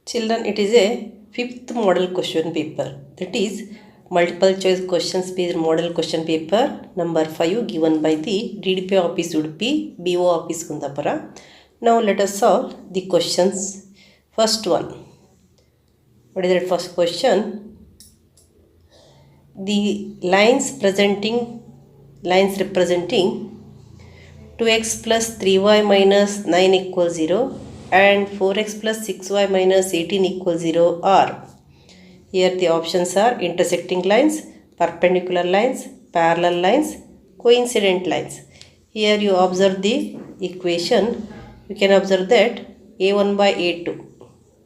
Children, it is a fifth model question paper, that is multiple choice questions based model question paper number 5 given by the DDP office Udupi, BO office Kundapura. Now let us solve the questions. First one, what is that first question? The lines representing 2x plus 3y minus 9 equals 0 and 4x plus 6y minus 18 equals 0 are. Here the options are intersecting lines, perpendicular lines, parallel lines, coincident lines. Here you observe the equation. You can observe that a1 by a2,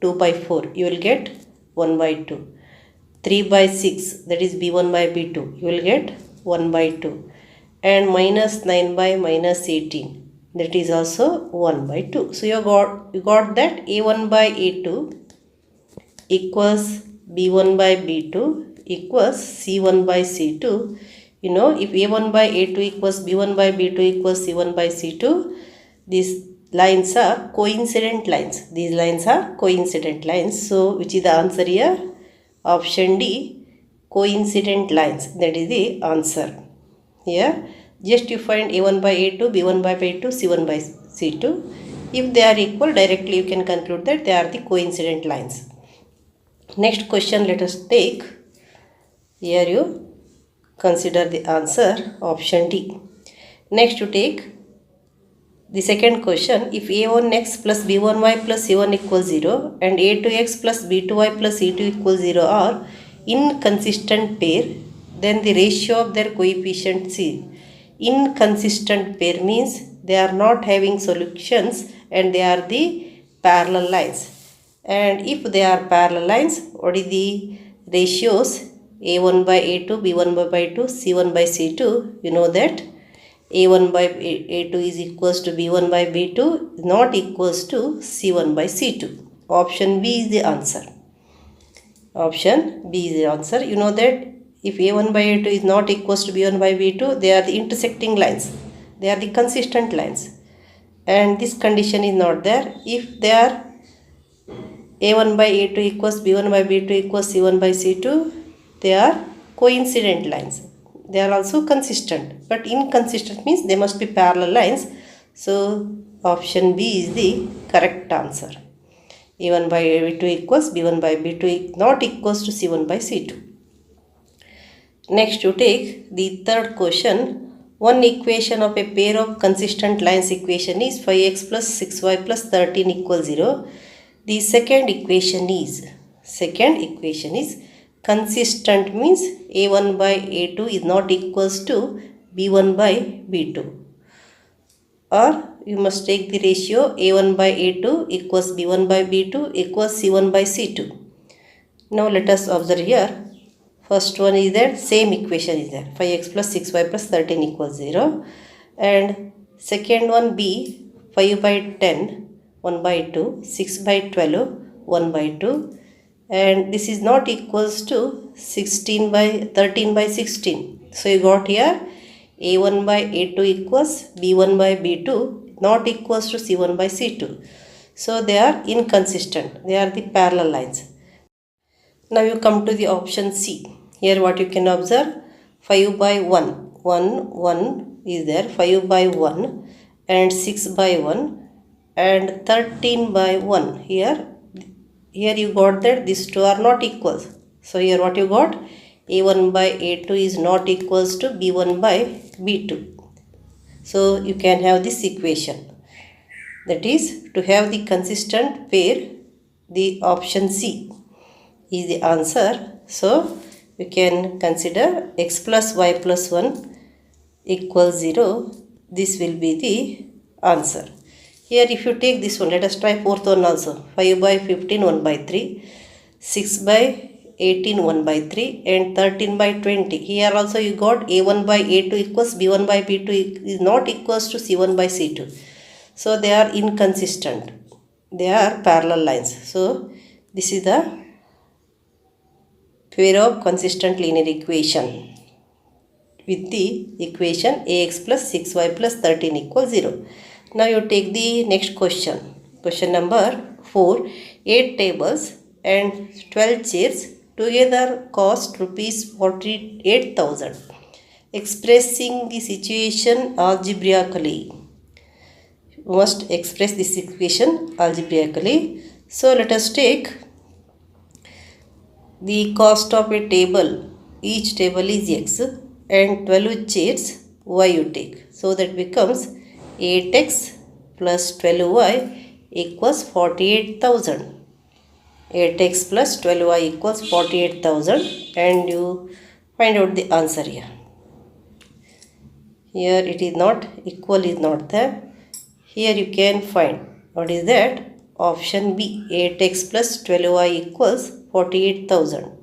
2 by 4, you will get 1 by 2. 3 by 6, that is b1 by b2, you will get 1 by 2. And minus 9 by minus 18, that is also 1 by 2. So you got that a1 by a2 equals b1 by b2 equals c1 by c2. You know, if a1 by a2 equals b1 by b2 equals c1 by c2, these lines are coincident lines. These lines are coincident lines. So which is the answer here? Option D, coincident lines. That is the answer. Here just you find a1 by a2, b1 by b2, c1 by c2. If they are equal, directly you can conclude that they are the coincident lines. Next question let us take. Here you consider the answer, option D. Next you take the second question. If a1x plus b1y plus c1 equals 0 and a2x plus b2y plus c2 equals 0 are inconsistent pair, then the ratio of their coefficients is. Inconsistent pair means they are not having solutions and they are the parallel lines. And if they are parallel lines, what is the ratios? a1 by a2, b1 by b2, c1 by c2. You know that a1 by a2 is equals to b1 by b2, not equals to c1 by c2. Option B is the answer. Option B is the answer. You know that if a1 by a2 is not equals to b1 by b2, they are the intersecting lines. They are the consistent lines. And this condition is not there. If they are a1 by a2 equals b1 by b2 equals c1 by c2, they are coincident lines. They are also consistent, but inconsistent means they must be parallel lines. So option B is the correct answer. a1 by a2 equals b1 by b2 not equals to c1 by c2. Next you take the third question. One equation of a pair of consistent lines equation is 5x plus 6y plus 13 equals 0. The second equation is consistent means a1 by a2 is not equals to b1 by b2. Or you must take the ratio a1 by a2 equals b1 by b2 equals c1 by c2. Now let us observe here. First one is that same equation is there. 5x plus 6y plus 13 equals 0. And second one B, 5 by 10, 1 by 2, 6 by 12, 1 by 2. And this is not equals to 13 by 16. So you got here a1 by a2 equals b1 by b2 not equals to c1 by c2. So they are inconsistent. They are the parallel lines. Now you come to the option C. Here what you can observe, 5 by 1, 1 is there, 5 by 1 and 6 by 1 and 13 by 1. Here you got that these two are not equal. So here what you got, a1 by a2 is not equals to b1 by b2. So you can have this equation. That is, to have the consistent pair, the option C is the answer. So you can consider x plus y plus 1 equals 0. This will be the answer. Here if you take this one, let us try fourth one also. 5 by 15, 1 by 3. 6 by 18, 1 by 3 and 13 by 20. Here also you got a1 by a2 equals b1 by b2 is not equals to c1 by c2. So they are inconsistent. They are parallel lines. So this is the pair of consistent linear equation with the equation ax plus 6y plus 13 equals 0. Now you take the next question. Question number 4. 8 tables and 12 chairs together cost rupees 48,000. Expressing the situation algebraically. You must express this equation algebraically. So let us take the cost of a table. Each table is x and 12 chairs y you take. So that becomes 8x plus 12y equals 48,000. 8x plus 12y equals 48,000 and you find out the answer here. Here it is not, equal is not there. Here you can find what is that? Option B, 8x plus 12y equals 48,000.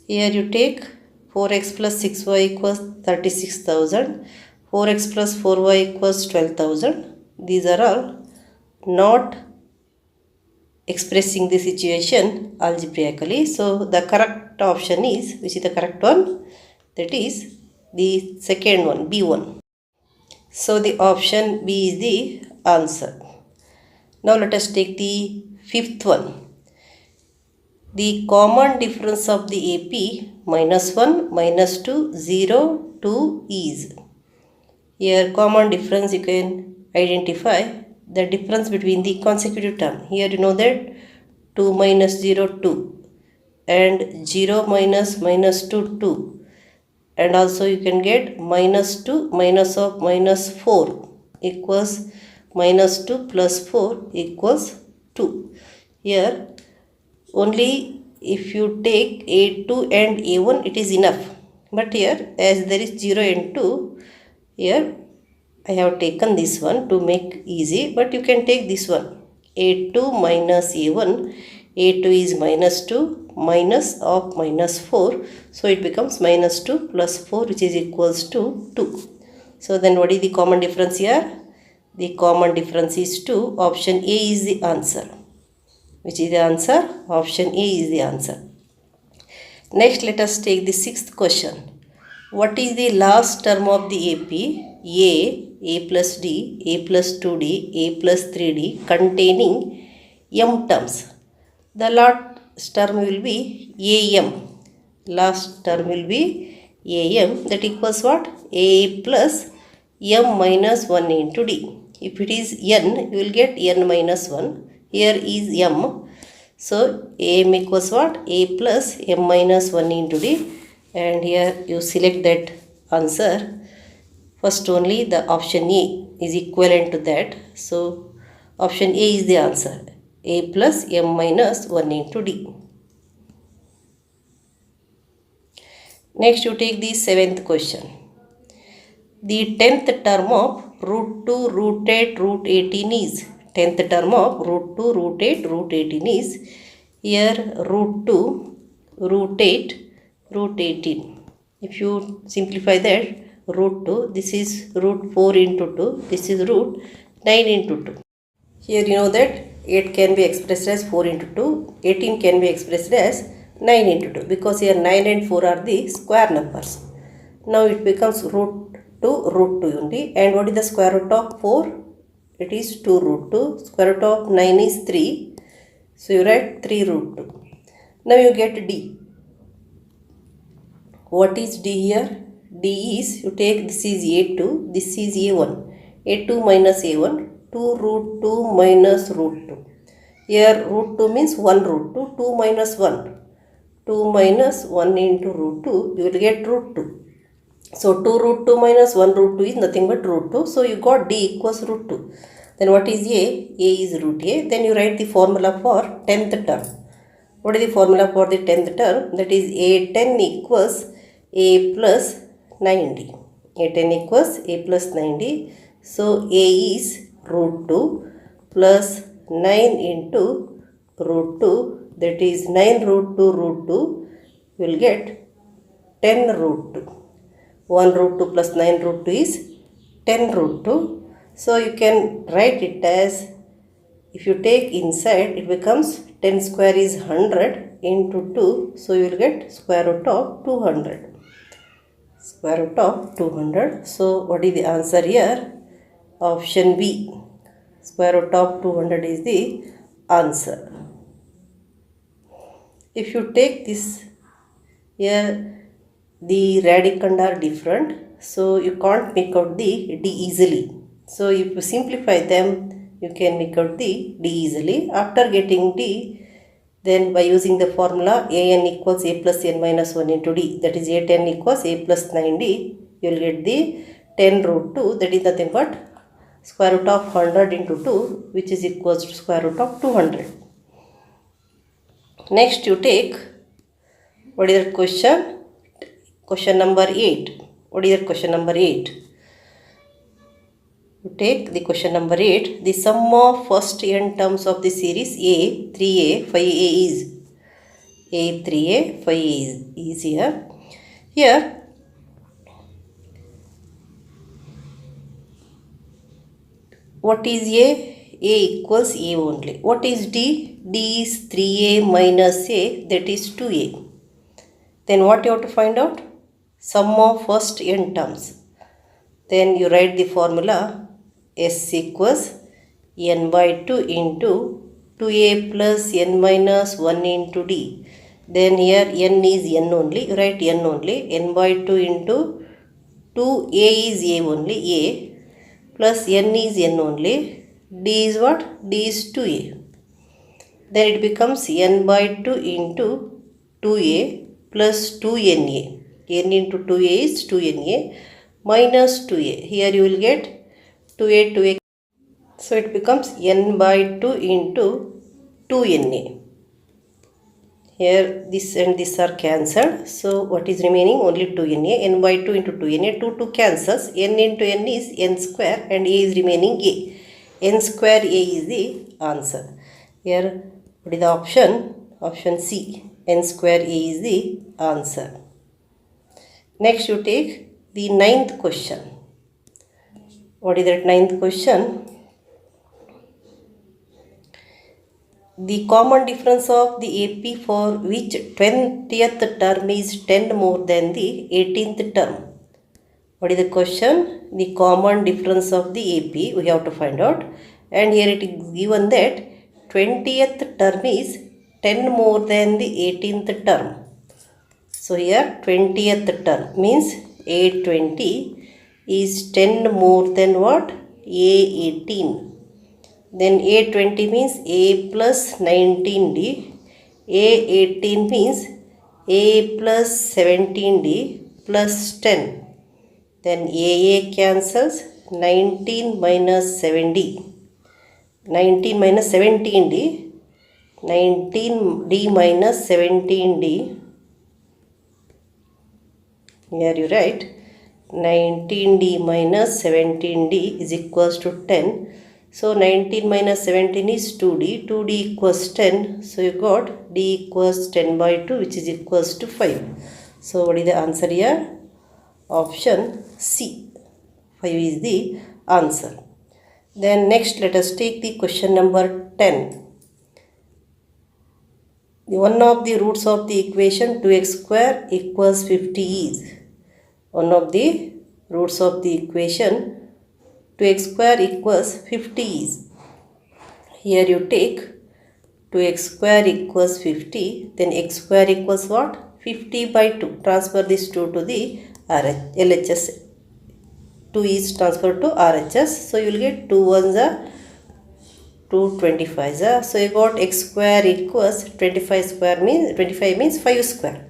Here you take 4x plus 6y equals 36,000. 4x plus 4y equals 12,000. These are all not expressing the situation algebraically. So the correct option is, which is the correct one? That is the second one, B1. So the option B is the answer. Now let us take the fifth one. The common difference of the AP minus 1, minus 2, 0, 2 is. Here common difference you can identify the difference between the consecutive term. Here you know that 2 minus 0, 2 and 0 minus minus 2, 2. And also you can get minus 2 minus of minus 4 equals minus 2 plus 4 equals 2. Here only if you take A2 and A1 it is enough. But here as there is 0 and 2, here I have taken this one to make easy, but you can take this one. A2 minus A1, A2 is minus 2 minus of minus 4, so it becomes minus 2 plus 4 which is equals to 2. So then what is the common difference here? The common difference is 2. Option A is the answer. Which is the answer? Option A is the answer. Next let us take the sixth question. What is the last term of the AP? A plus D, A plus 2D, A plus 3D containing M terms. The last term will be AM. Last term will be AM, that equals what? A plus M minus 1 into D. If it is N, you will get N minus 1. Here is M. So AM equals what? A plus M minus 1 into D. And here you select that answer. First only the option A is equivalent to that. So option A is the answer. A plus M minus 1 into D. Next you take the seventh question. The 10th term of root 2, root 8, root 18 is. 10th term of root 2, root 8, root 18 is. Here root 2, root 8, root 18. If you simplify that, root 2, this is root 4 into 2, this is root 9 into 2. Here you know that 8 can be expressed as 4 into 2, 18 can be expressed as 9 into 2, because here 9 and 4 are the square numbers. Now it becomes root 2, root 2 only. And what is the square root of 4? It is 2 root 2. Square root of 9 is 3. So you write 3 root 2. Now you get D. What is D here? D is, you take this is A2, this is A1. A2 minus A1, 2 root 2 minus root 2. Here root 2 means 1 root 2, 2 minus 1. 2 minus 1 into root 2, you will get root 2. So 2 root 2 minus 1 root 2 is nothing but root 2. So you got D equals root 2. Then what is A? A is root A. Then you write the formula for 10th term. What is the formula for the 10th term? That is A10 equals A plus 90. A10 equals A plus 90. So A is root 2 plus 9 into root 2. That is 9 root 2 root 2. You will get 10 root 2. 1 root 2 plus 9 root 2 is 10 root 2. So you can write it as, if you take inside, it becomes 10 square is 100 into 2. So you will get square root of 200. Square root of 200. So what is the answer here? Option B. Square root of 200 is the answer. If you take this, here the radicand are different, so you can't make out the d easily. So if you simplify them, you can make out the d easily. After getting d, then by using the formula an equals a plus n minus 1 into d, that is a10 equals a plus 9d, you will get the 10 root 2, that is nothing but square root of 100 into 2, which is equals to square root of 200. Next you take, what is that question? Question number 8. What is that question number 8? You take the question number 8. The sum of first n terms of the series a, 3a, 5a is. a, 3a, 5a is here. Here, what is a? A equals a only. What is d? d is 3a minus a, that is 2a. Then what you have to find out? Sum of first n terms. Then you write the formula s equals n by 2 into 2a plus n minus 1 into d. Then here n is n only. You write n only. n by 2 into 2a is a only, a plus n is n only. d is what? d is 2a. Then it becomes n by 2 into 2a plus 2na. n into 2a is 2na minus 2a. Here you will get 2a, 2a. So it becomes n by 2 into 2na. Here this and this are cancelled. So what is remaining? Only 2na. n by 2 into 2na. 2 cancels. n into n is n square and a is remaining a. n square a is the answer. Here what is the option? Option C. n square a is the answer. Next you take the 9th question. What is that 9th question? The common difference of the AP for which 20th term is 10 more than the 18th term. What is the question? The common difference of the AP we have to find out. And here it is given that 20th term is 10 more than the 18th term. So here 20th term means A20 is 10 more than what? A18. Then A20 means A plus 19D. A18 means A plus 17D plus 10. Then AA cancels, 19 minus 7D. 19 minus 17D. 19D minus 17D. Here you write 19D minus 17D is equals to 10. So 19 minus 17 is 2D. 2D equals 10. So you got D equals 10 by 2, which is equals to 5. So what is the answer here? Option C. 5 is the answer. Then next let us take the question number 10. One of the roots of the equation 2x square equals 50 is. One of the roots of the equation 2x square equals 50 is. Here you take 2x square equals 50, then x square equals what? 50 by 2. Transfer this 2 to the LHS. 2 is transferred to RHS. So you will get 2 ones are 2 25s. So you got x square equals 25 square means 25 means 5 square.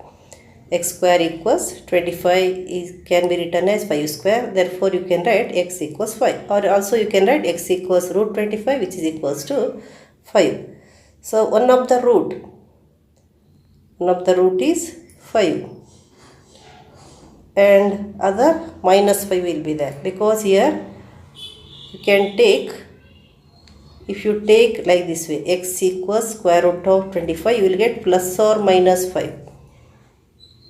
X square equals 25 can be written as 5 square. Therefore you can write x equals 5. Or also you can write x equals root 25, which is equals to 5. So one of the root is 5. And other minus 5 will be there. Because here you can take, if you take like this way, x equals square root of 25, you will get plus or minus 5.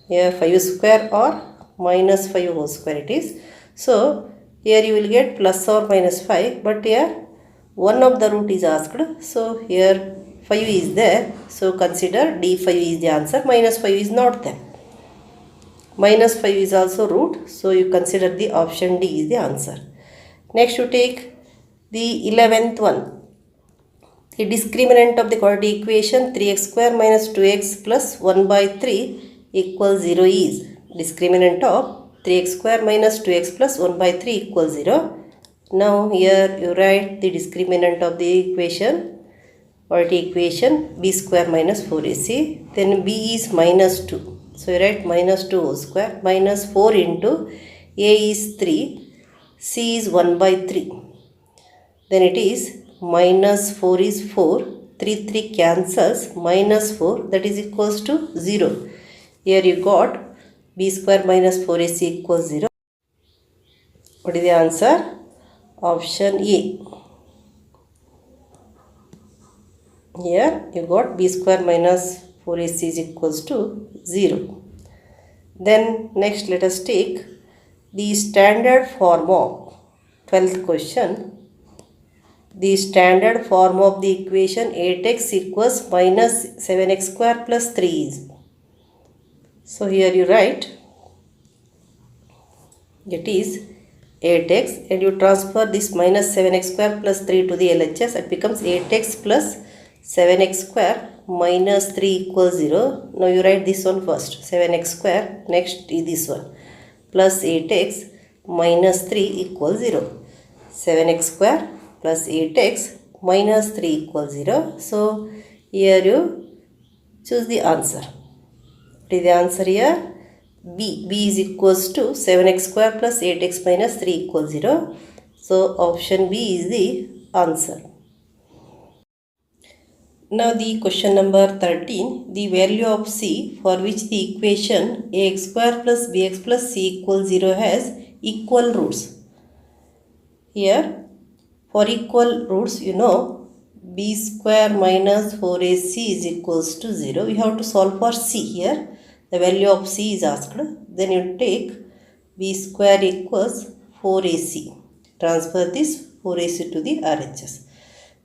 Here 5 square or minus 5 whole square it is. So here you will get plus or minus 5, but here one of the root is asked. So here 5 is there. So consider D5 is the answer. Minus 5 is not there. Minus 5 is also root. So you consider the option D is the answer. Next you take the 11th one. A discriminant of the quadratic equation 3x square minus 2x plus 1 by 3 equals 0 is discriminant of 3x square minus 2x plus 1 by 3 equals 0. Now here you write the discriminant of the equation quadratic equation b square minus 4ac. Then b is minus 2. So you write minus 2 whole square minus 4 into a is 3, c is 1 by 3. Then it is minus 4 is 4, 3 cancels, minus 4 that is equals to 0. Here you got b square minus 4ac equals 0. What is the answer? Option A. Here you got b square minus 4ac is equals to 0. Then next let us take the standard form of 12th question. The standard form of the equation 8x equals minus 7x square plus 3 is. So here you write it is 8x and you transfer this minus 7x square plus 3 to the LHS. It becomes 8x plus 7x square minus 3 equals 0. Now you write this one first, 7x square, next is this one, plus 8x minus 3 equals 0. 7x square plus 8x minus 3 equals 0. So here you choose the answer. What is the answer here? B. B is equals to 7x square plus 8x minus 3 equals 0. So option B is the answer. Now the question number 13. The value of c for which the equation ax square plus bx plus c equals 0 has equal roots. Here for equal roots, you know, b square minus 4ac is equals to 0. We have to solve for c here. The value of c is asked. Then you take b square equals 4ac. Transfer this 4ac to the RHS.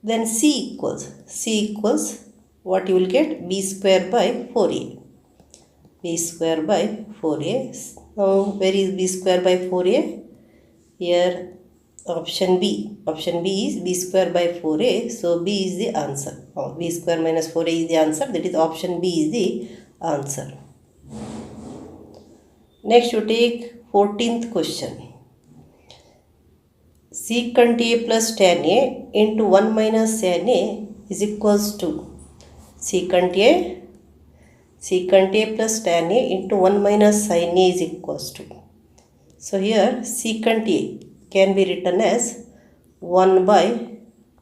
Then c equals what you will get? b square by 4a. b square by 4a. Now where is b square by 4a? Here option B. Option B is b square by 4a. So B is the answer. B square minus 4a is the answer. That is option B is the answer. Next you take 14th question. Secant a plus tan a into 1 minus tan a is equals to secant a plus tan a into 1 minus sin a is equals to. So here secant a can be written as 1 by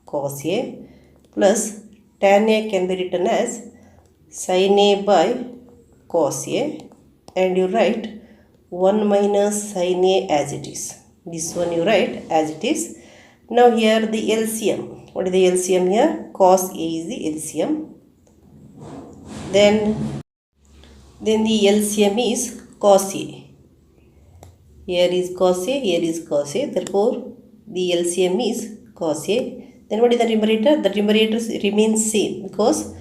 cos a plus tan a can be written as sin a by cos a, and you write 1 minus sin a as it is. This one you write as it is. Now here the LCM. What is the LCM here? Cos a is the LCM. Then the LCM is cos a. Here is cos a, here is cos a. Therefore, the LCM is cos a. Then what is the numerator? The numerator remains same because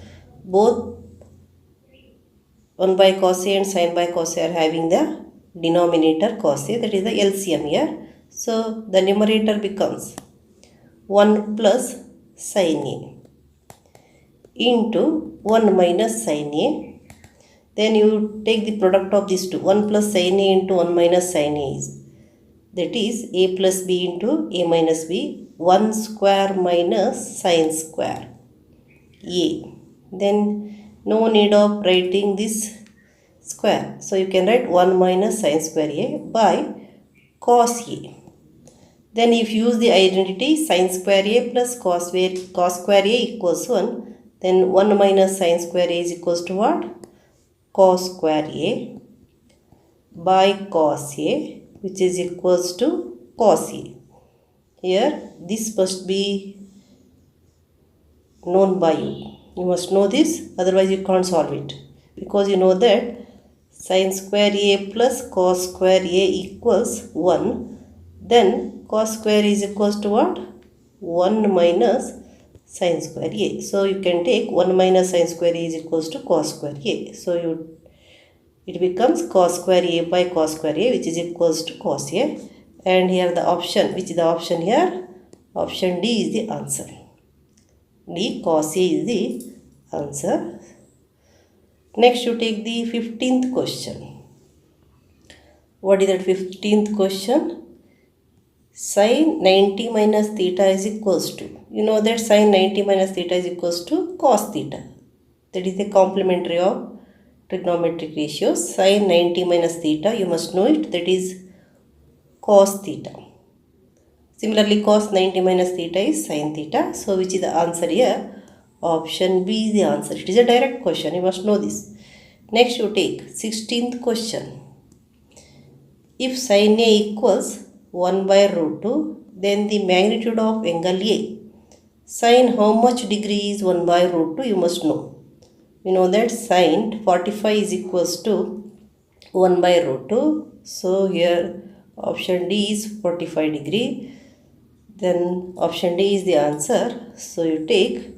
both 1 by cos a and sin by cos a are having the denominator cos a. That is the LCM here. So, the numerator becomes 1 plus sin a into 1 minus sin a. Then you take the product of these two. 1 plus sin a into 1 minus sin a is, that is a plus b into a minus b. 1 square minus sin square a. Then no need of writing this square. So you can write 1 minus sin square a by cos a. Then if you use the identity sin square a plus cos square a equals 1, then 1 minus sin square a is equals to what? Cos square a by cos a, which is equals to cos a. Here this must be known by you. You must know this, otherwise you can't solve it. Because you know that sin square a plus cos square a equals 1. Then cos square is equals to what? 1 minus sin square a. So you can take 1 minus sin square a is equals to cos square a. So it becomes cos square a by cos square a, which is equals to cos a. And here the option, which is the option here? Option D is the answer. D cos A is the answer. Next you take the 15th question. What is that 15th question? Sin 90 minus theta is equals to, you know that sin 90 minus theta is equals to cos theta. That is the complementary of trigonometric ratios. Sin 90 minus theta, you must know it, that is cos theta. Similarly, cos 90 minus theta is sin theta. So, which is the answer here? Option B is the answer. It is a direct question, you must know this. Next, you take 16th question. If sin A equals 1 by root 2, then the magnitude of angle A. Sin how much degree is 1 by root 2? You must know. You know that sin 45 is equals to 1 by root 2. So, here option D is 45 degree. Then option D is the answer. So, you take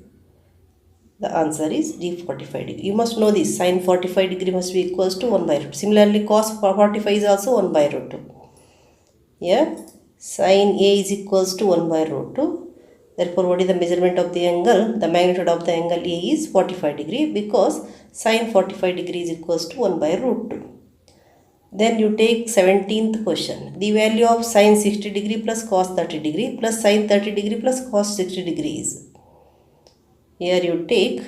the answer is D 45 degree. You must know this. Sin 45 degree must be equals to 1 by root. Similarly, cos 45 is also 1 by root 2. Here, sin A is equals to 1 by root 2. Therefore, what is the measurement of the angle? The magnitude of the angle A is 45 degree because sin 45 degree is equals to 1 by root 2. Then you take 17th question. The value of sin 60 degree plus cos 30 degree plus sin 30 degree plus cos 60 degrees. Here you take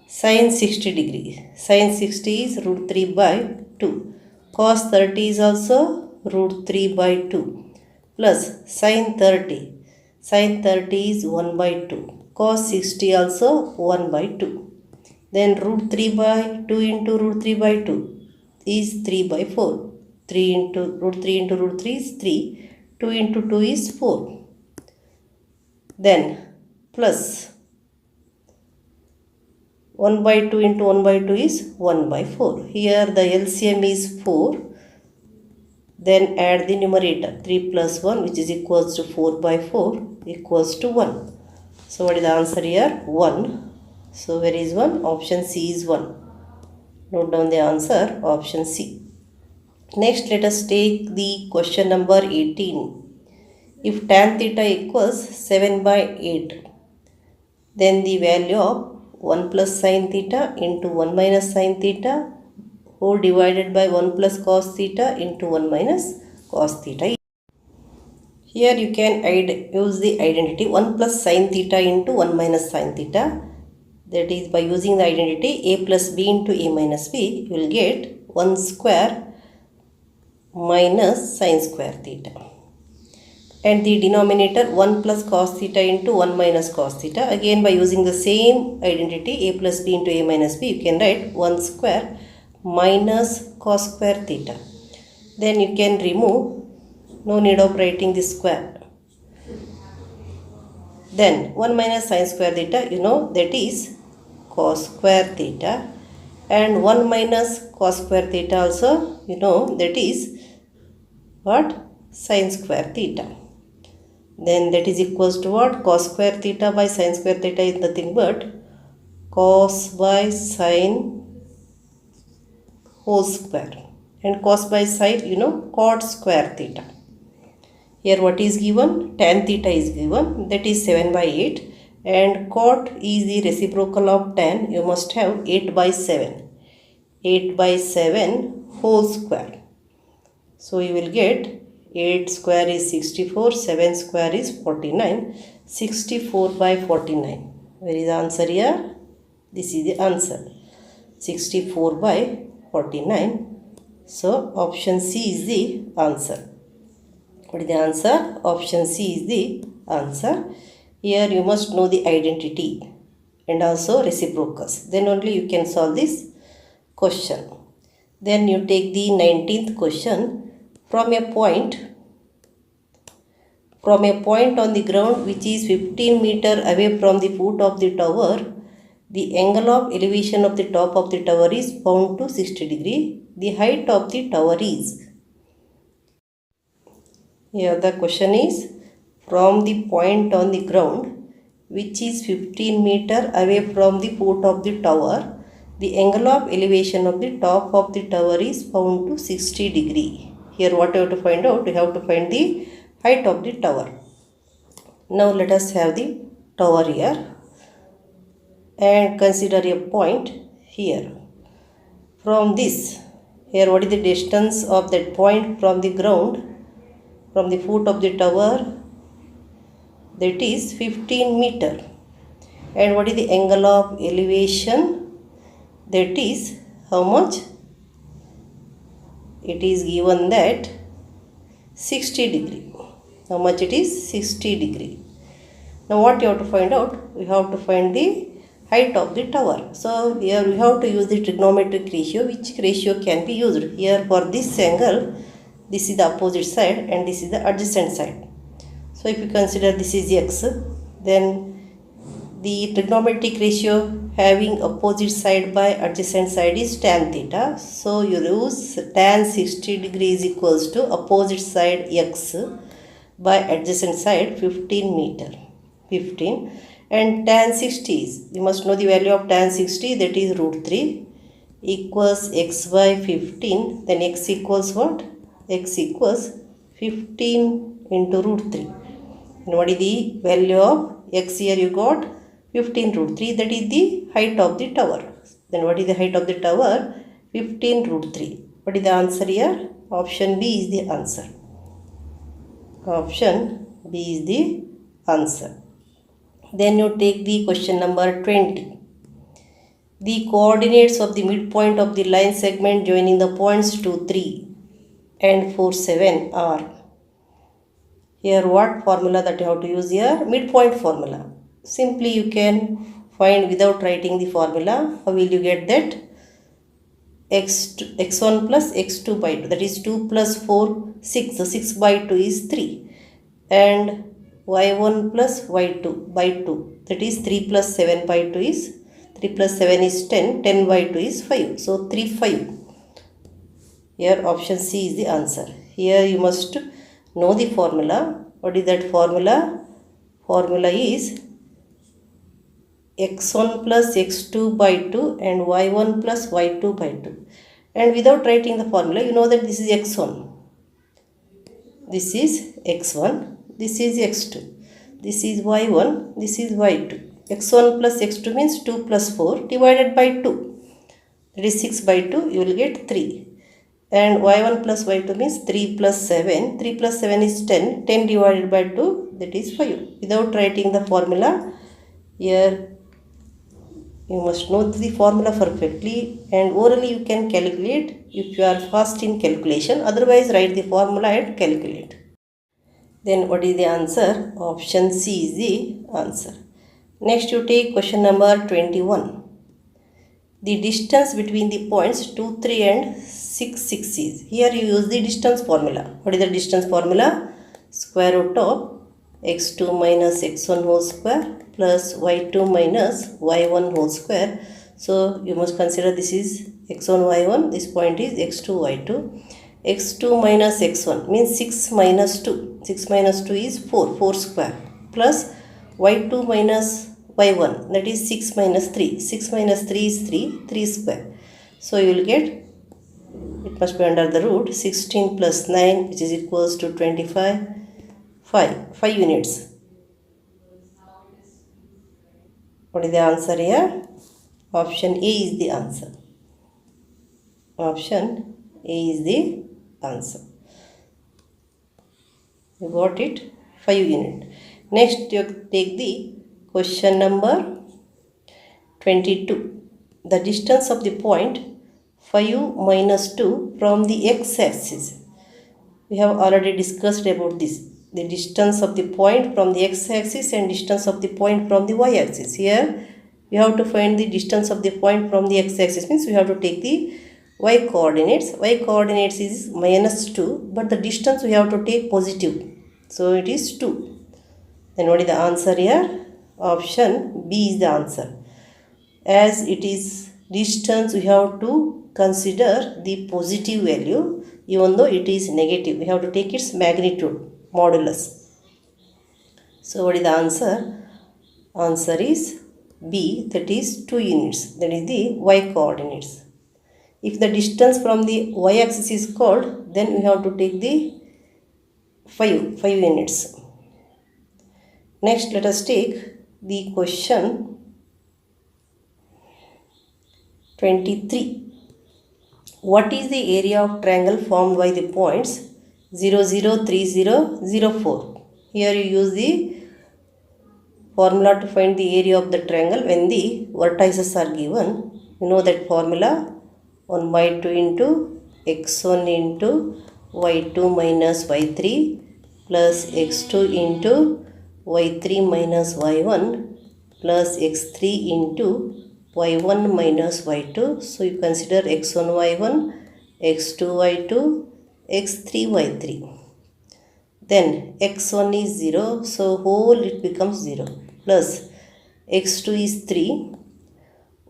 sin 60 degree. Sin 60 is root 3 by 2. Cos 30 is also root 3 by 2. Plus sin 30. Sin 30 is 1 by 2. Cos 60 also 1 by 2. Then root 3 by 2 into root 3 by 2 is 3 by 4. 3 into root 3 into root 3 is 3. 2 into 2 is 4. Then plus 1 by 2 into 1 by 2 is 1 by 4. Here the LCM is 4. Then add the numerator 3 plus 1 which is equals to 4 by 4 equals to 1. So what is the answer here? 1. So where is 1? Option C is 1. Note down the answer, option C. Next, let us take the question number 18. If tan theta equals 7 by 8, then the value of 1 plus sin theta into 1 minus sin theta whole divided by 1 plus cos theta into 1 minus cos theta. Here you can use the identity 1 plus sin theta into 1 minus sin theta. That is, by using the identity a plus b into a minus b, you will get 1 square minus sin square theta. And the denominator 1 plus cos theta into 1 minus cos theta. Again, by using the same identity a plus b into a minus b, you can write 1 square minus cos square theta. Then you can remove, no need of writing this square. Then 1 minus sin square theta, you know that is cos square theta, and 1 minus cos square theta also, you know that is what? Sin square theta. Then that is equals to what? Cos square theta by sin square theta is nothing but cos by sin whole square, and cos by sine, you know, cot square theta. Here what is given? Tan theta is given, that is 7 by 8, and cot is the reciprocal of tan. You must have 8 by 7. 8 by 7 whole square. So you will get 8 square is 64, 7 square is 49, 64 by 49. Where is the answer here? This is the answer, 64 by 49. So option C is the answer. What is the answer? Option C is the answer. Here you must know the identity and also reciprocals. Then only you can solve this question. Then you take the 19th question. From a point on the ground which is 15 meter away from the foot of the tower, the angle of elevation of the top of the tower is found to 60 degree. The height of the tower is. Here the question is, from the point on the ground which is 15 meter away from the foot of the tower, the angle of elevation of the top of the tower is found to 60 degree. Here what you have to find out? You have to find the height of the tower. Now let us have the tower here. and consider a point here. From this, here what is the distance of that point from the ground, from the foot of the tower? That is 15 meter. And what is the angle of elevation? That is how much? It is given that 60 degree. How much it is? 60 degree. Now what you have to find out? We have to find the height of the tower. So here we have to use the trigonometric ratio. Which ratio can be used? Here for this angle, this is the opposite side and this is the adjacent side. So if you consider this is x, then the trigonometric ratio having opposite side by adjacent side is tan theta. So you use tan 60 degree is equals to opposite side x by adjacent side 15 meter. 15 and tan 60 is, you must know the value of tan 60, that is root 3 equals x by 15. Then x equals what? X equals 15 into root 3. And what is the value of x here? You got 15 root 3, that is the height of the tower. Then what is the height of the tower? 15 root 3. What is the answer here? Option B is the answer. Option B is the answer. Then you take the question number 20. The coordinates of the midpoint of the line segment joining the points 2, 3 and 4, 7 are. Here what formula that you have to use here? Midpoint formula. Simply you can find without writing the formula. How will you get that? x1 plus x2 by 2, that is 2 plus 4, 6. So 6 by 2 is 3. And y1 plus y2 by 2, that is 3 plus 7 by 2 is 3 plus 7 is 10, 10 by 2 is 5. So 3, 5. Here option C is the answer. Here you must know the formula. What is that formula? Formula is x1 plus x2 by 2 and y1 plus y2 by 2. And without writing the formula, you know that this is x1. This is x1. This is x2. This is y1. This is y2. x1 plus x2 means 2 plus 4 divided by 2. That is 6 by 2. You will get 3. And y1 plus y2 means 3 plus 7. 3 plus 7 is 10. 10 divided by 2, that is 5. Without writing the formula, here you must know the formula perfectly, and orally you can calculate if you are fast in calculation. Otherwise, write the formula and calculate. Then what is the answer? Option C is the answer. Next you take question number 21. The distance between the points 2, 3 and 6, 6 is. Here you use the distance formula. What is the distance formula? Square root of x2 minus x1 whole square plus y2 minus y1 whole square. So you must consider this is x1, y1. This point is x2, y2. x2 minus x1 means 6 minus 2. 6 minus 2 is 4. 4 square plus y2 minus y1, that is 6 minus 3. 6 minus 3 is 3. 3 square. So you will get, it must be under the root, 16 plus 9, which is equals to 25. 5 units. What is the answer here? Option A is the answer. Option A is the answer. You got it? 5 units. Next you take the question number 22. The distance of the point 5 minus 2 from the x-axis. We have already discussed about this. The distance of the point from the x-axis and distance of the point from the y-axis. Here we have to find the distance of the point from the x-axis, means we have to take the y coordinates. Y coordinates is minus 2, but the distance we have to take positive. So it is 2. Then what is the answer here? Option B is the answer. As it is distance, we have to consider the positive value even though it is negative. We have to take its magnitude, modulus. So what is the answer? Answer is B, that is 2 units. That is the y coordinates. If the distance from the y-axis is called, then we have to take the 5 units. Next, let us take the question 23. What is the area of triangle formed by the points 0, 0, 3, 0, 0, 4? Here you use the formula to find the area of the triangle when the vertices are given. You know that formula, 1 by 2 into x1 into y2 minus y3 plus x2 into y3 minus y1 plus x3 into y1 minus y2. So you consider x1 y1, x2 y2, x3 y3. Then x1 is 0, so whole it becomes 0, plus x2 is 3,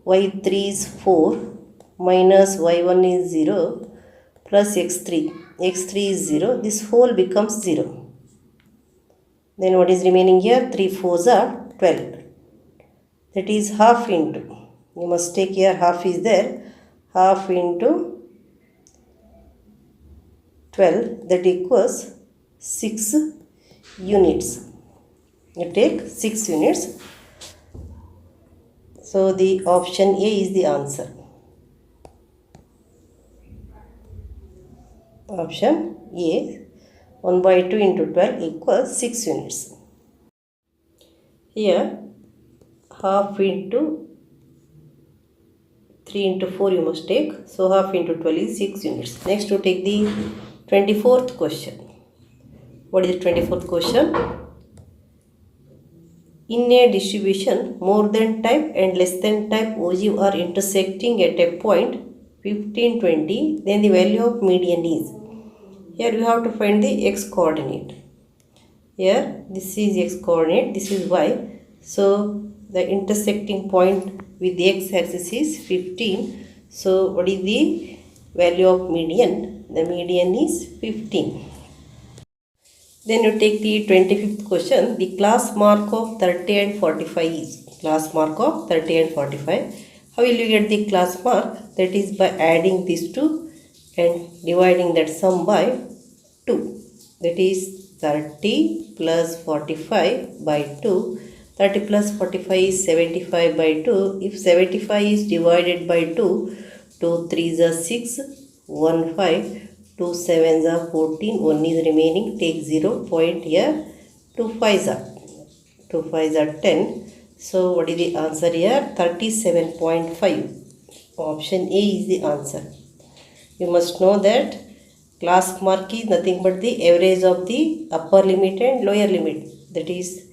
y3 is 4, minus y1 is 0, plus x3 is 0, this whole becomes 0. Then what is remaining here? 3 4s are 12. That is half into, you must take here half is there, half into 12, that equals 6 units. You take 6 units. So the option A is the answer. Option A, 1 by 2 into 12 equals 6 units. Here half into 3 into 4 you must take. So half into 12 is 6 units. Next to take the 24th question. What is the 24th question? In a distribution, more than type and less than type ogive are intersecting at a point 15, 20, then the value of median is. Here you have to find the x coordinate. Here this is x coordinate, this is y. So the intersecting point with the x axis is 15. So what is the value of median? The median is 15. Then you take the 25th question. The class mark of 30 and 45 is. Class mark of 30 and 45. How will you get the class mark? That is by adding these two and dividing that sum by 2. That is 30 plus 45 by 2. 30 plus 45 is 75 by 2. If 75 is divided by 2, 2 3s are 6, 1 5. 2 7s are 14, 1 is remaining, take 0 point here, 2 5s are 10. So what is the answer here? 37.5. Option A is the answer. You must know that class mark is nothing but the average of the upper limit and lower limit. That is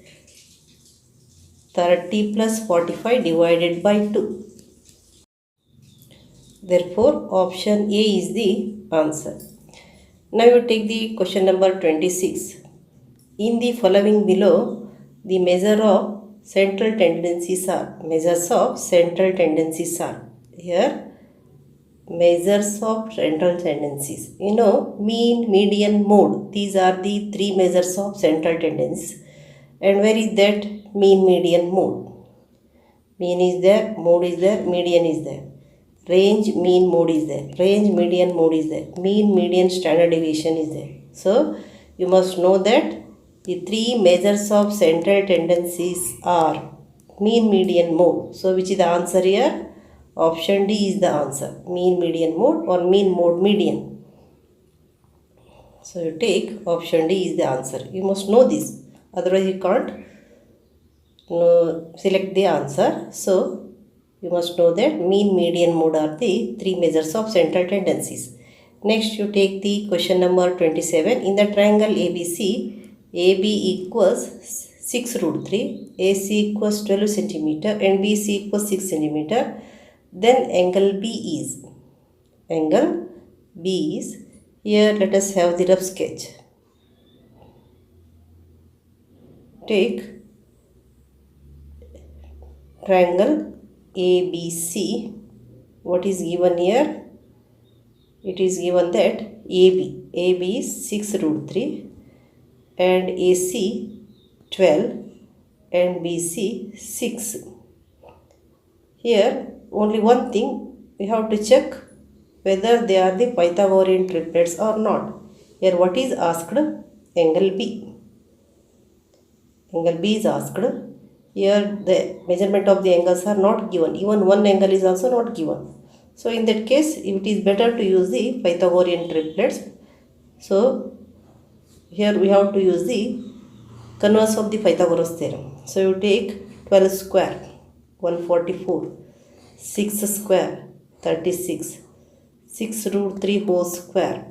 30 plus 45 divided by 2. Therefore, option A is the answer. Now you take the question number 26. In the following below, the measure of central tendencies are. Measures of central tendencies are. Here, measures of central tendencies. You know, mean, median, mode. These are the 3 measures of central tendencies. And where is that mean, median, mode? Mean is there, mode is there, median is there. Range, mean, mode is there. Range, median, mode is there. Mean, median, standard deviation is there. So, you must know that the 3 measures of central tendencies are mean, median, mode. So, which is the answer here? Option D is the answer. Mean, median, mode or mean, mode, median. So, you take option D is the answer. You must know this. Otherwise, you can't select the answer. So, you must know that mean, median, mode are the 3 measures of central tendencies. Next, you take the question number 27. In the triangle ABC, AB equals 6 root 3, AC equals 12 cm and BC equals 6 cm. Then angle B is. Angle B is. Here, let us have the rough sketch. Take triangle ABC. What is given here? It is given that AB is 6 root 3 and AC 12 and BC 6. Here only one thing we have to check whether they are the Pythagorean triplets or not. Here what is asked? Angle B. Angle B is asked. Here the measurement of the angles are not given. Even one angle is also not given. So in that case, it is better to use the Pythagorean triplets. So here we have to use the converse of the Pythagoras theorem. So you take 12 square, 144, 6 square, 36, 6 root 3 whole square,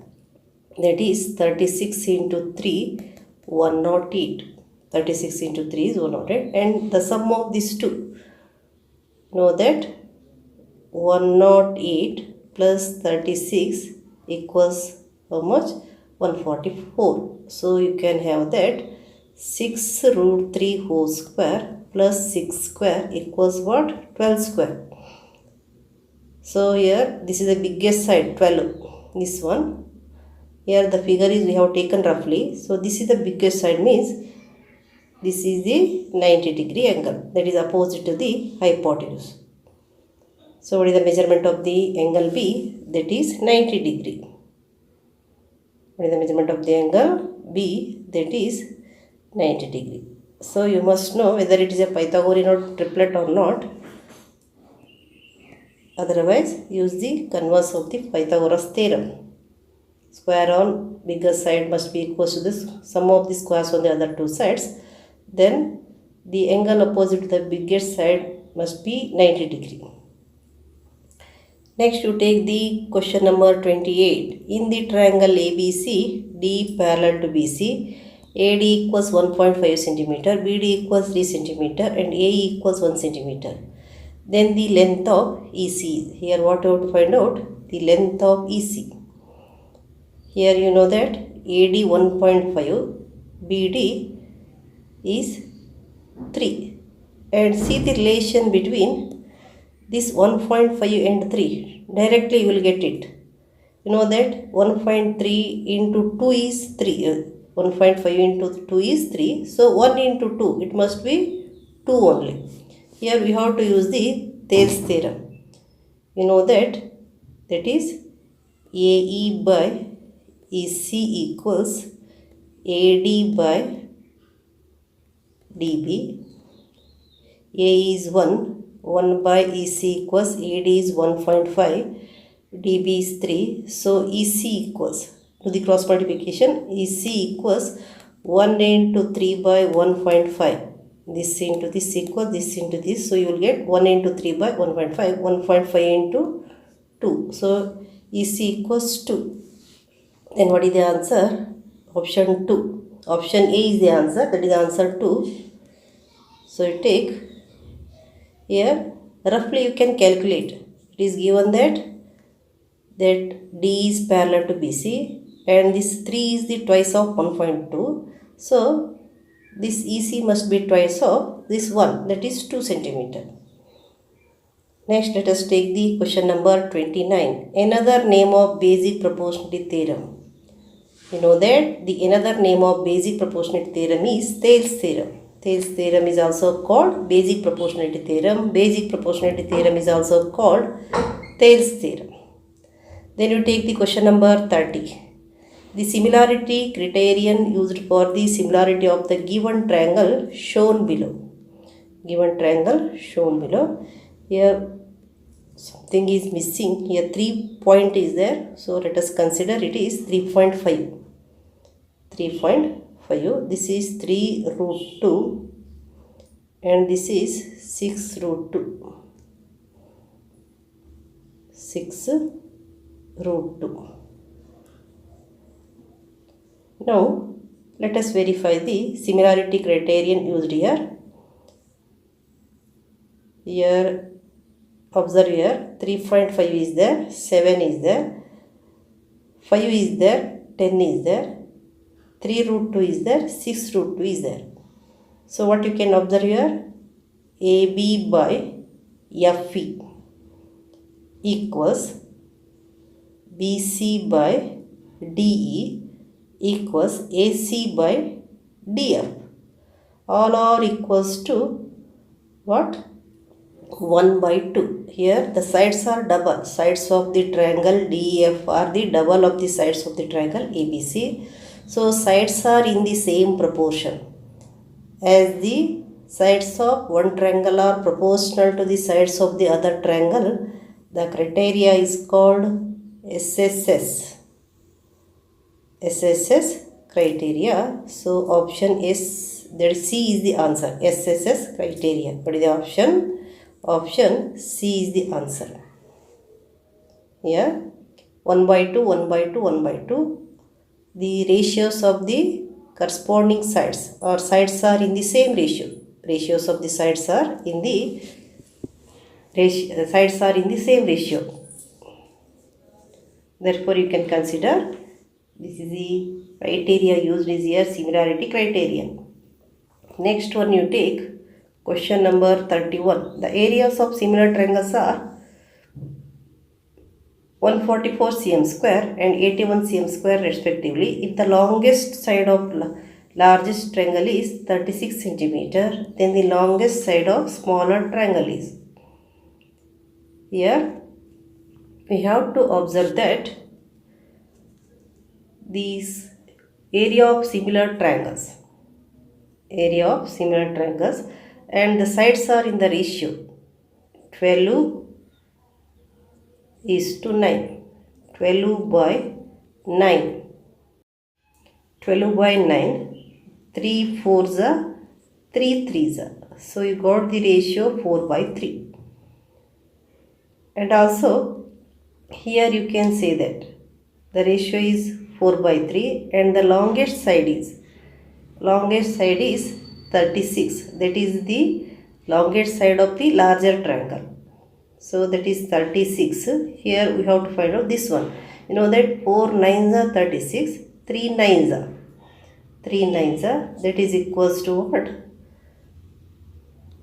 that is 36 into 3, 108. 36 into 3 is 108, and the sum of these two, know that 108 plus 36 equals how much? 144. So you can have that 6 root 3 whole square plus 6 square equals what? 12 square. So here this is the biggest side, 12, this one. Here the figure is we have taken roughly. So this is the biggest side, means this is the 90-degree angle, that is opposite to the hypotenuse. So what is the measurement of the angle B? That is 90 degree. What is the measurement of the angle B? That is 90 degree. So you must know whether it is a Pythagorean or triplet or not. Otherwise, use the converse of the Pythagoras theorem. Square on bigger side must be equal to this sum of the squares on the other two sides. Then the angle opposite to the biggest side must be 90 degree. Next, you take the question number 28. In the triangle ABC, D parallel to BC, AD equals 1.5 cm, BD equals 3 cm, and AE equals 1 cm. Then the length of EC. Here what you have to find out? The length of EC. Here you know that AD 1.5, BD is 3. And see the relation between this 1.5 and 3. Directly you will get it. You know that 1.3 into 2 is 3. 1.5 into 2 is 3. So 1 into 2, it must be 2 only. Here we have to use the Thales theorem. You know that is AE by EC equals AD by DB. AE is 1 by EC equals AD is 1.5, DB is 3. So EC equals, to the cross multiplication, EC equals 1 into 3 by 1.5. This into this equals this into this. So you will get 1 into 3 by 1.5, 1.5 into 2. So EC equals 2. Then what is the answer? Option 2. Option A is the answer, that is answer 2. So you take here, roughly you can calculate. It is given that D is parallel to BC and this 3 is the twice of 1.2. So this EC must be twice of this 1, that is 2 cm. Next, let us take the question number 29. Another name of basic proportionality theorem. You know that the another name of basic proportionality theorem is Thales theorem. Thales theorem is also called basic proportionality theorem. Basic proportionality theorem is also called Thales theorem. Then you take the question number 30. The similarity criterion used for the similarity of the given triangle shown below. Given triangle shown below. Here something is missing. Here 3 point is there. So let us consider it is 3.5. 3.5. This is 3 root 2 and this is 6 root 2. 6 root 2. Now let us verify the similarity criterion used here. Here observe here 3.5 is there, 7 is there, 5 is there, 10 is there, 3 root 2 is there, 6 root 2 is there. So what you can observe here? AB by FE equals BC by DE equals AC by DF. All are equals to what? 1 by 2. Here the sides are double. Sides of the triangle DEF are the double of the sides of the triangle ABC. So sides are in the same proportion. As the sides of one triangle are proportional to the sides of the other triangle, The criteria is called SSS. SSS criteria. So option S, that is C is the answer. SSS criteria. What is the option? Option C is the answer. Here 1 by 2, 1 by 2, 1 by 2. The ratios of the corresponding sides or sides are in the same ratio. Ratios of the sides are in the same ratio. Therefore, you can consider this is the criteria used is here similarity criterion. Next one you take question number 31. The areas of similar triangles are 144 cm square and 81 cm square respectively. If the longest side of largest triangle is 36 cm, then the longest side of smaller triangle is. Here we have to observe that these area of similar triangles and the sides are in the ratio 12:9. 12 by 9. 12 by 9. 3 4s are 3 3s are. So you got the ratio 4 by 3. And also here you can say that the ratio is 4 by 3 and the longest side is 36. That is the longest side of the larger triangle. So that is 36. Here we have to find out this one. You know that 4 9s are 36. 3 9s are. That is equals to what?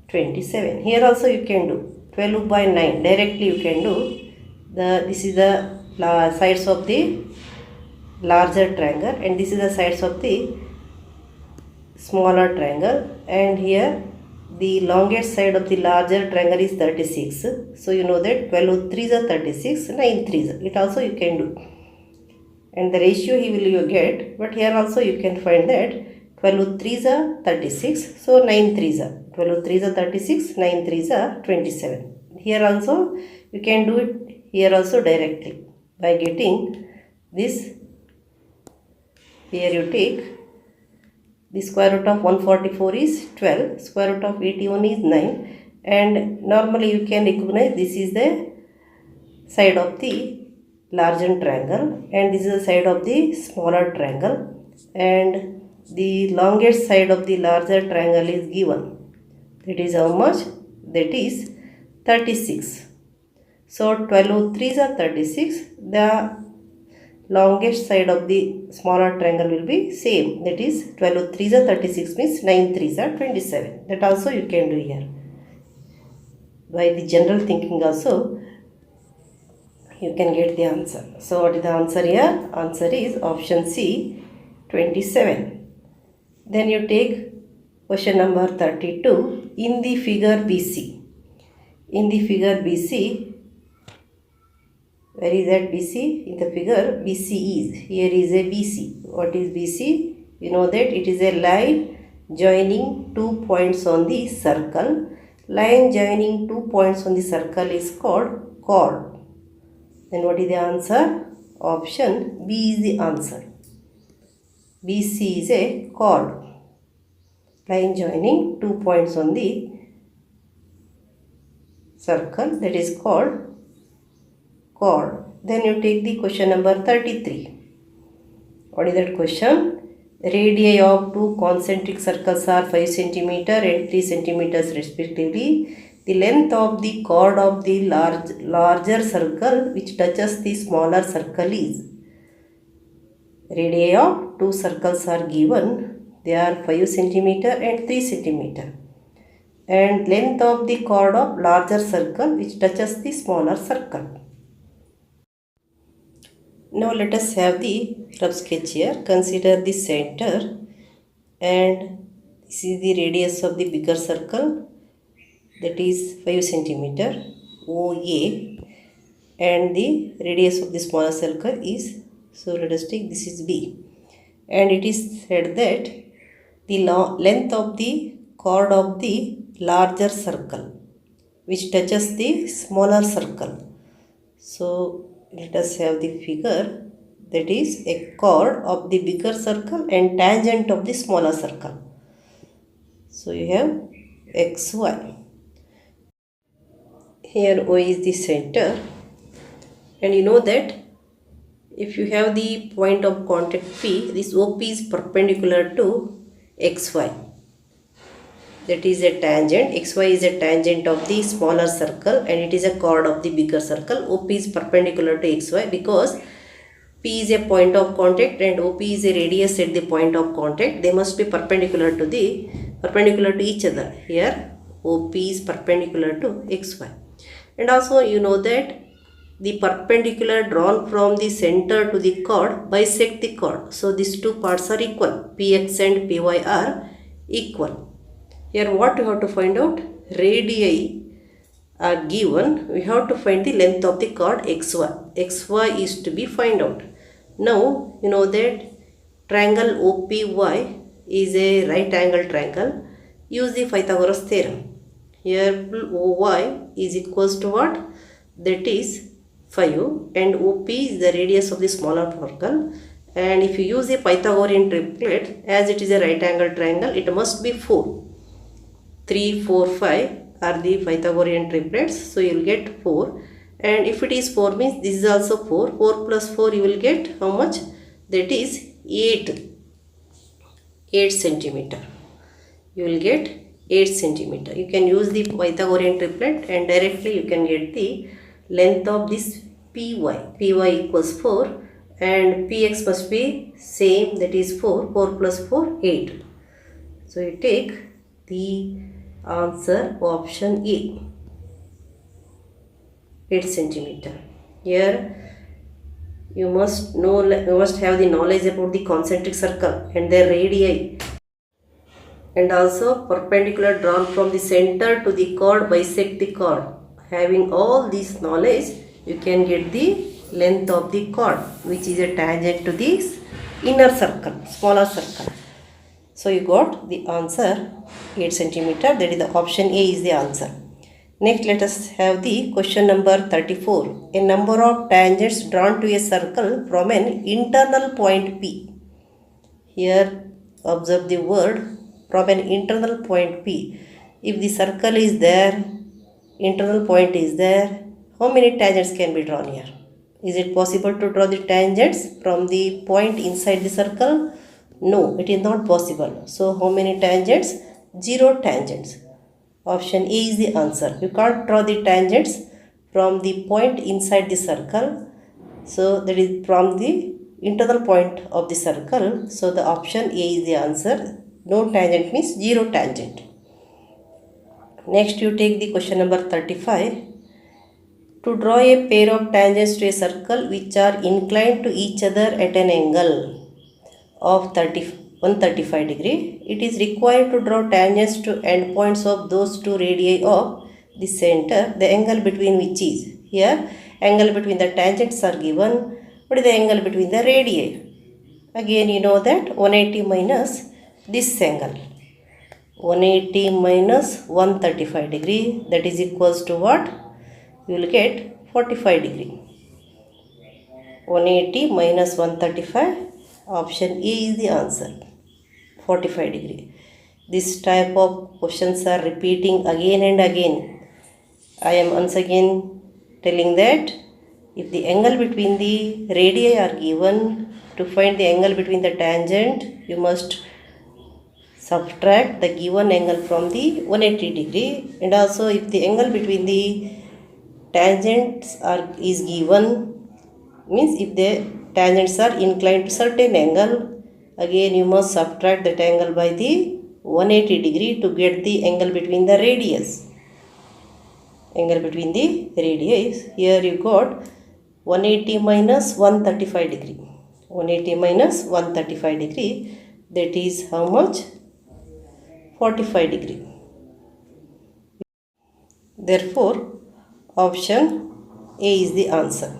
27. Here also you can do 12 by 9. Directly you can do. This is the sides of the larger triangle and this is the sides of the smaller triangle, and here the longest side of the larger triangle is 36. So you know that 12 3s are 36, 9 3s. It also you can do. And the ratio he will you get, but here also you can find that 12 3s are 36, so 9 3s are. 12 3s are 36, 9 3s are 27. Here also you can do it here also directly by getting this. Here you take the square root of 144 is 12, square root of 81 is 9, and normally you can recognize this is the side of the larger triangle and this is the side of the smaller triangle, and the longest side of the larger triangle is given. That is how much? That is 36. So 12 3s are 36. The longest side of the smaller triangle will be same. That is 12 3s are 36 means 9 3s are 27. That also you can do here. By the general thinking also you can get the answer. So what is the answer here? Answer is option C, 27. Then you take question number 32. In the figure BC. In the figure BC, where is that BC? In the figure BC is. Here is a BC. What is BC? You know that it is a line joining 2 points on the circle. Line joining 2 points on the circle is called chord. Then what is the answer? Option B is the answer. BC is a chord. Line joining 2 points on the circle, that is called chord. Then you take the question number 33. What is that question? Radii of two concentric circles are 5 cm and 3 cm respectively. The length of the chord of the larger circle which touches the smaller circle is. Radii of two circles are given. They are 5 cm and 3 cm. And length of the chord of larger circle which touches the smaller circle. Now let us have the rough sketch here. Consider the center, and this is the radius of the bigger circle, that is 5 cm OA, and the radius of the smaller circle is, so let us take this is B, and it is said that the length of the chord of the larger circle which touches the smaller circle. So let us have the figure, that is a chord of the bigger circle and tangent of the smaller circle. So you have xy. Here O is the center, and you know that if you have the point of contact P, this OP is perpendicular to xy. That is a tangent. XY is a tangent of the smaller circle and it is a chord of the bigger circle. OP is perpendicular to XY because P is a point of contact and OP is a radius at the point of contact. They must be perpendicular to each other. Here OP is perpendicular to XY. And also you know that the perpendicular drawn from the center to the chord bisect the chord. So these two parts are equal. PX and PY are equal. Here what you have to find out? Radii are given. We have to find the length of the chord xy. Xy is to be find out. Now you know that triangle OPY is a right angle triangle. Use the Pythagoras theorem. Here OY is equals to what? That is 5 and OP is the radius of the smaller circle. And if you use a Pythagorean triplet, as it is a right angle triangle, it must be 4. 3, 4, 5 are the Pythagorean triplets. So you will get 4. And if it is 4 means this is also 4. 4 plus 4 you will get how much? That is 8 centimeter. You will get 8 centimeter. You can use the Pythagorean triplet and directly you can get the length of this PY. PY equals 4 and PX must be same, that is 4. 4 plus 4, 8. So you take the answer option A, 8 centimeter. Here you must have the knowledge about the concentric circle and their radii, and also perpendicular drawn from the center to the chord bisect the chord. Having all this knowledge, you can get the length of the chord, which is a tangent to this inner circle, smaller circle. So you got the answer 8 centimeter. That is the option A is the answer. Next let us have the question number 34. A number of tangents drawn to a circle from an internal point P. Here observe the word from an internal point P. If the circle is there, internal point is there, how many tangents can be drawn here? Is it possible to draw the tangents from the point inside the circle? No, it is not possible. So how many tangents? 0 tangents. Option A is the answer. You can't draw the tangents from the point inside the circle. So that is from the internal point of the circle. So the option A is the answer. No tangent means 0 tangent. Next you take the question number 35. To draw a pair of tangents to a circle which are inclined to each other at an angle of 135 degree, it is required to draw tangents to endpoints of those two radii of the center, the angle between which is. Here angle between the tangents are given. What is the angle between the radii? Again you know that 180 minus this angle. 180 minus 135 degree, that is equals to what? You will get 45 degree. 180 minus 135, option A is the answer, 45 degree. This type of questions are repeating again and again. I am once again telling that if the angle between the radii are given, to find the angle between the tangent, you must subtract the given angle from the 180 degree. And also if the angle between the tangents is given, means if the tangents are inclined to certain angle, again you must subtract that angle by the 180 degree to get the angle between the radius. Angle between the radius, here you got 180 minus 135 degree. 180 minus 135 degree, that is how much? 45 degree. Therefore option A is the answer.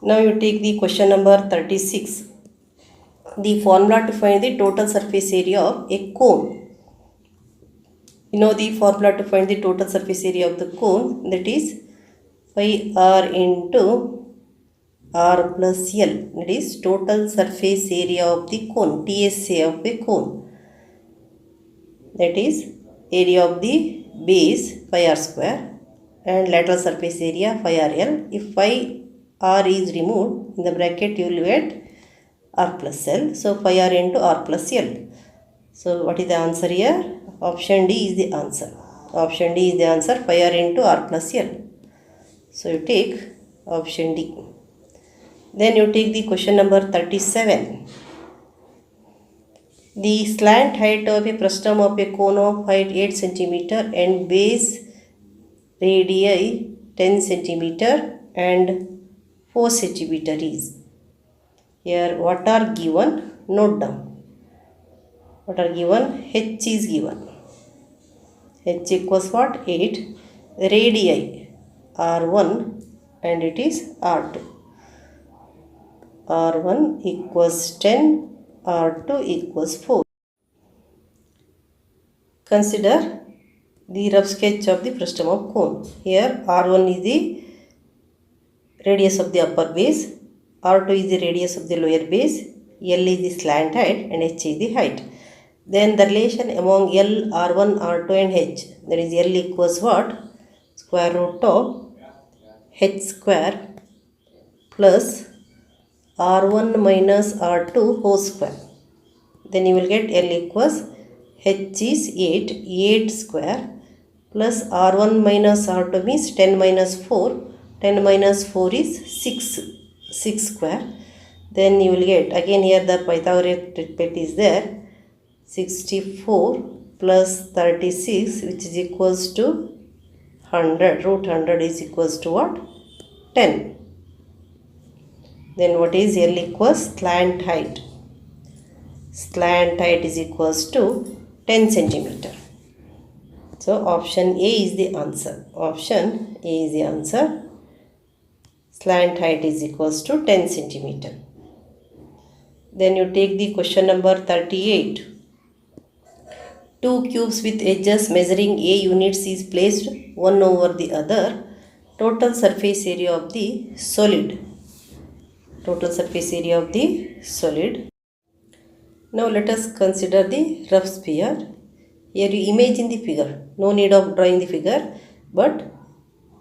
Now you take the question number 36. The formula to find the total surface area of a cone. You know the formula to find the total surface area of the cone, that is pi r into r plus L, that is total surface area of the cone, TSA of a cone, that is area of the base pi r square and lateral surface area pi r L. If pi r is removed, in the bracket you will get r plus L, so pi r into r plus L. So what is the answer here? Option D is the answer. Option D is the answer, pi r into r plus L. So you take option D. Then you take the question number 37. The slant height of a frustum of a cone of height 8 cm and base radii 10 cm and 4 cm is. Here what are given? Note down. What are given? H is given. H equals what? 8. Radii R1 and it is R2. R1 equals 10, R2 equals 4. Consider the rough sketch of the frustum of cone. Here R1 is the radius of the upper base, R2 is the radius of the lower base, L is the slant height and H is the height. Then the relation among L, R1, R2 and H, that is L equals what? Square root of H square plus R1 minus R2 whole square. Then you will get L equals H is 8 square plus R1 minus R2 means 10 minus 4. 10 minus 4 is 6 square. Then you will get, again here the Pythagorean treatment is there, 64 plus 36 which is equals to 100. Root 100 is equals to what? 10. Then what is L equals slant height? Slant height is equals to 10 centimeter. So option A is the answer. Option A is the answer. Slant height is equals to 10 centimeter. Then you take the question number 38. Two cubes with edges measuring A units is placed one over the other. Total surface area of the solid. Total surface area of the solid. Now let us consider the rough sphere. Here you imagine the figure. No need of drawing the figure, but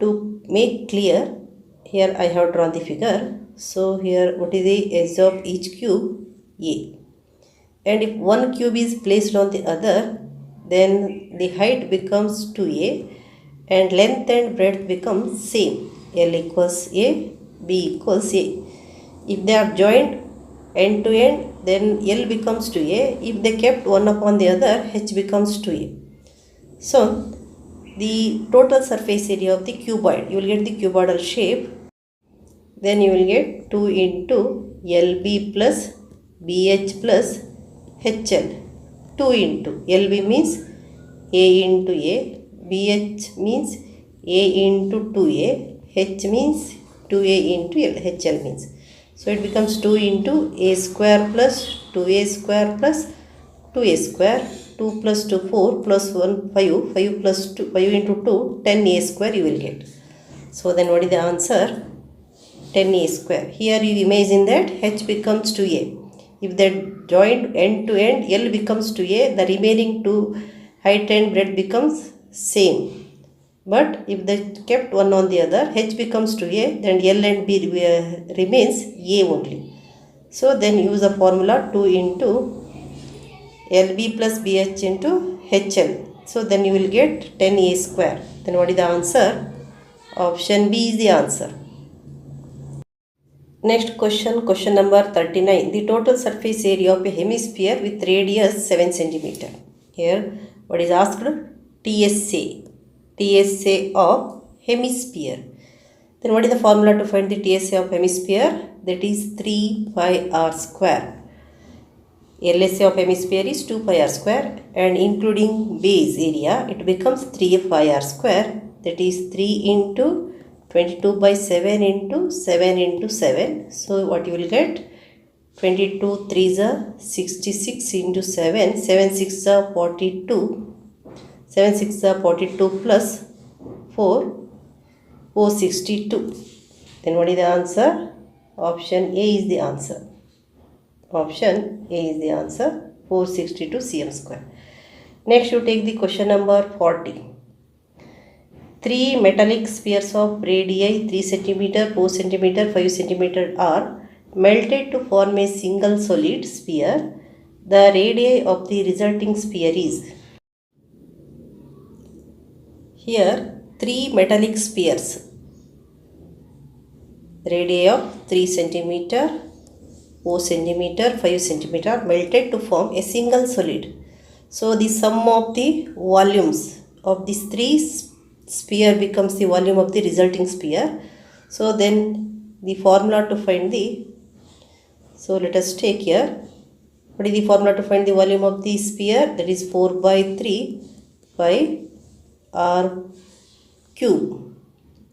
to make clear, here I have drawn the figure. So here what is the edge of each cube? A. And if one cube is placed on the other, then the height becomes 2a and length and breadth becomes same. L equals A, B equals A. If they are joined end to end, then L becomes 2a. If they kept one upon the other, H becomes 2a. So the total surface area of the cuboid, you will get the cuboidal shape. Then you will get 2 into LB plus BH plus HL. 2 into LB means A into A, BH means A into 2A, H means 2A into L, HL means. So it becomes 2 into A square plus 2A square plus 2A square, 2 plus 2 4 plus 1 5, 5 plus 2, 5 into 2, 10A square you will get. So then what is the answer? 10A square. Here you imagine that H becomes 2A. If that joined end to end, L becomes 2A, the remaining two height and breadth becomes same. But if they kept one on the other, H becomes 2A, then L and B remains A only. So then use the formula 2 into LB plus BH into HL. So then you will get 10A square. Then what is the answer? Option B is the answer. Next question, question number 39. The total surface area of a hemisphere with radius 7 cm. Here what is asked? TSA. TSA of hemisphere. Then what is the formula to find the TSA of hemisphere? That is 3 pi r square. LSA of hemisphere is 2 pi r square and including base area it becomes 3 pi r square, that is 3 into 22 by 7 into 7 into 7. So what you will get? 22 3s are 66 into 7, 7 6s are 42, 7 6s are 42 plus 4, 462. Then what is the answer? Option A is the answer. Option A is the answer, 462 cm square. Next you take the question number 40. 3 metallic spheres of radii 3 cm, 4 cm, 5 cm are melted to form a single solid sphere. The radii of the resulting sphere is. Here 3 metallic spheres, radii of 3 cm, 4 cm, 5 cm are melted to form a single solid. So the sum of the volumes of these 3 sphere becomes the volume of the resulting sphere. So then the formula to find the, so let us take here, what is the formula to find the volume of the sphere? That is 4 by 3 pi r cube.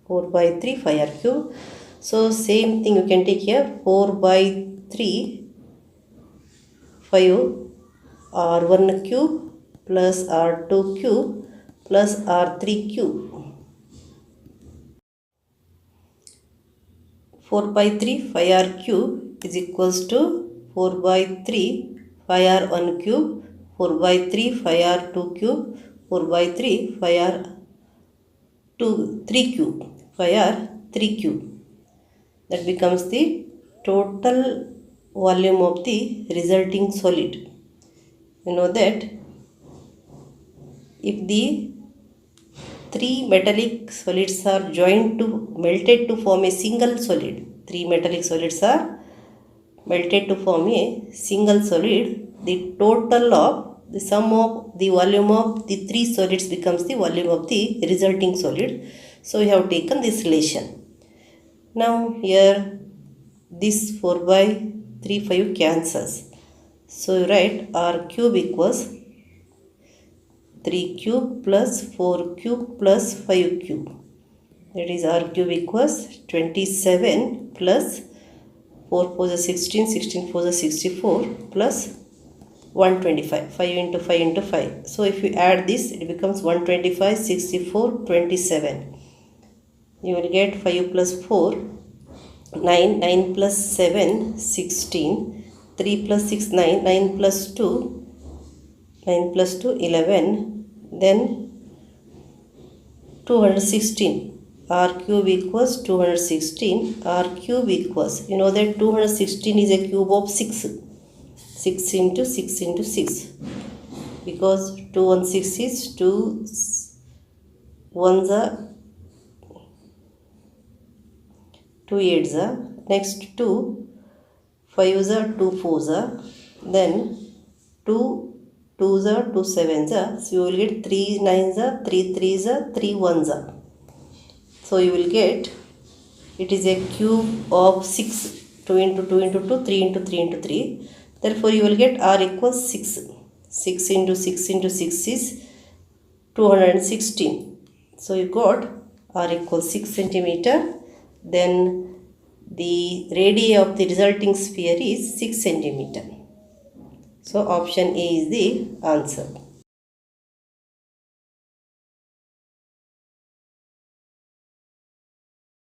4 by 3 pi r cube. So same thing you can take here, 4 by 3 5 r1 cube plus r2 cube plus r3 cube. 4 by 3 pi r cube is equals to 4 by 3 pi r1 cube, 4 by 3 pi r2 cube, 4 by 3 pi r3 cube, pi r3 cube. That becomes the total volume of the resulting solid. You know that if the 3 metallic solids are joined to melted to form a single solid, 3 metallic solids are melted to form a single solid, the total of the sum of the volume of the 3 solids becomes the volume of the resulting solid. So we have taken this relation. Now here this 4 by 3 5 cancels. So you write r cube equals 3 cube plus 4 cube plus 5 cube. That is r cube equals 27 plus 4 4 is 16, 16 4 is 64 plus 125. 5 into 5 into 5. So if you add this, it becomes 125, 64, 27. You will get 5 plus 4, 9, 9 plus 7, 16, 3 plus 6, 9, 9 plus 2, 9 plus 2, 11, then 216. R cube equals 216, R cube equals, you know that 216 is a cube of 6. 6 into 6 into 6. Because 216 is 2 ones are 2 8s are, next 2 5s are, 2 4s are, then 2 2s are, 2 7s are. So you will get 3 9s are, 3 3s are, 3 1s are. So you will get, it is a cube of 6, 2 into 2 into 2, 3 into 3 into 3. Therefore you will get r equals 6. 6 into 6 into 6 is 216. So you got r equals 6 centimeter. Then the radii of the resulting sphere is 6 centimeter. So option A is the answer.